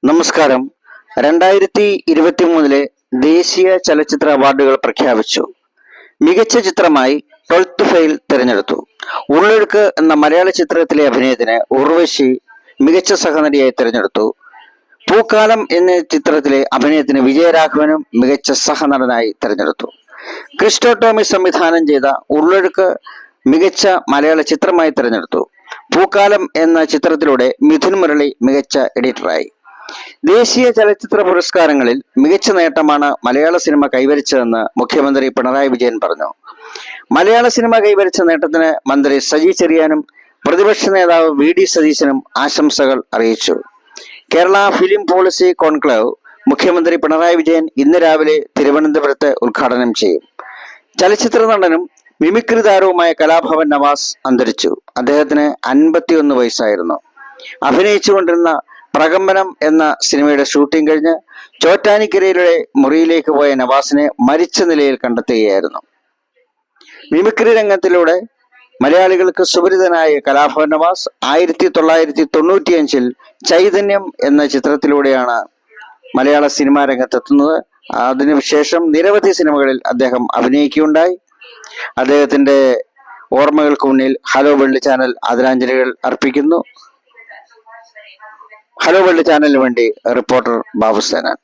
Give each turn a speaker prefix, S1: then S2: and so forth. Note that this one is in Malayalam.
S1: നമസ്കാരം. 2023 ദേശീയ ചലച്ചിത്ര അവാർഡുകൾ പ്രഖ്യാപിച്ചു. മികച്ച ചിത്രമായി 12th ഫെയിൽ തിരഞ്ഞെടുത്തു. ഉള്ളൊഴുക്ക് എന്ന മലയാള ചിത്രത്തിലെ അഭിനയത്തിന് ഉർവശി മികച്ച സഹനടിയായി തിരഞ്ഞെടുത്തു. പൂക്കാലം എന്ന ചിത്രത്തിലെ അഭിനയത്തിന് വിജയരാഘവനും മികച്ച സഹനടനായി തിരഞ്ഞെടുത്തു. ക്രിസ്റ്റോ ടോമി സംവിധാനം ചെയ്ത ഉള്ളൊഴുക്ക് മികച്ച മലയാള ചിത്രമായി തിരഞ്ഞെടുത്തു. പൂക്കാലം എന്ന ചിത്രത്തിലൂടെ മിഥുൻ മുരളി മികച്ച എഡിറ്ററായി. ദേശീയ ചലച്ചിത്ര പുരസ്കാരങ്ങളിൽ മികച്ച നേട്ടമാണ് മലയാള സിനിമ കൈവരിച്ചതെന്ന് മുഖ്യമന്ത്രി പിണറായി വിജയൻ പറഞ്ഞു. മലയാള സിനിമ കൈവരിച്ച നേട്ടത്തിന് മന്ത്രി സജി ചെറിയാനും പ്രതിപക്ഷ നേതാവ് VD സതീശനും ആശംസകൾ അറിയിച്ചു. കേരള ഫിലിം പോളിസി കോൺക്ലേവ് മുഖ്യമന്ത്രി പിണറായി വിജയൻ ഇന്ന് രാവിലെ തിരുവനന്തപുരത്ത് ഉദ്ഘാടനം ചെയ്യും. ചലച്ചിത്ര നടനും മിമിക്രി താരവുമായ കലാഭവൻ നവാസ് അന്തരിച്ചു. അദ്ദേഹത്തിന് 51 വയസ്സായിരുന്നു. അഭിനയിച്ചുകൊണ്ടിരുന്ന പ്രകമ്പനം എന്ന സിനിമയുടെ ഷൂട്ടിംഗ് കഴിഞ്ഞ് ചോറ്റാനിക്കരയിലെ മുറിയിലേക്ക് പോയ നവാസിനെ മരിച്ച നിലയിൽ കണ്ടെത്തുകയായിരുന്നു. മിമിക്രി രംഗത്തിലൂടെ മലയാളികൾക്ക് സുപരിതനായ കലാഭവൻ നവാസ് 1995 ചൈതന്യം എന്ന ചിത്രത്തിലൂടെയാണ് മലയാള സിനിമാ രംഗത്തെത്തുന്നത്. അതിനുശേഷം നിരവധി സിനിമകളിൽ അദ്ദേഹം അഭിനയിക്കുകയുണ്ടായി. അദ്ദേഹത്തിന്റെ ഓർമ്മകൾക്ക് മുന്നിൽ ഹലോ വേൾഡ് ചാനൽ ആദരാഞ്ജലികൾ അർപ്പിക്കുന്നു. ഹലോ വേൾഡ് ചാനലിന് വേണ്ടി റിപ്പോർട്ടർ ബാബു സേനാൻ.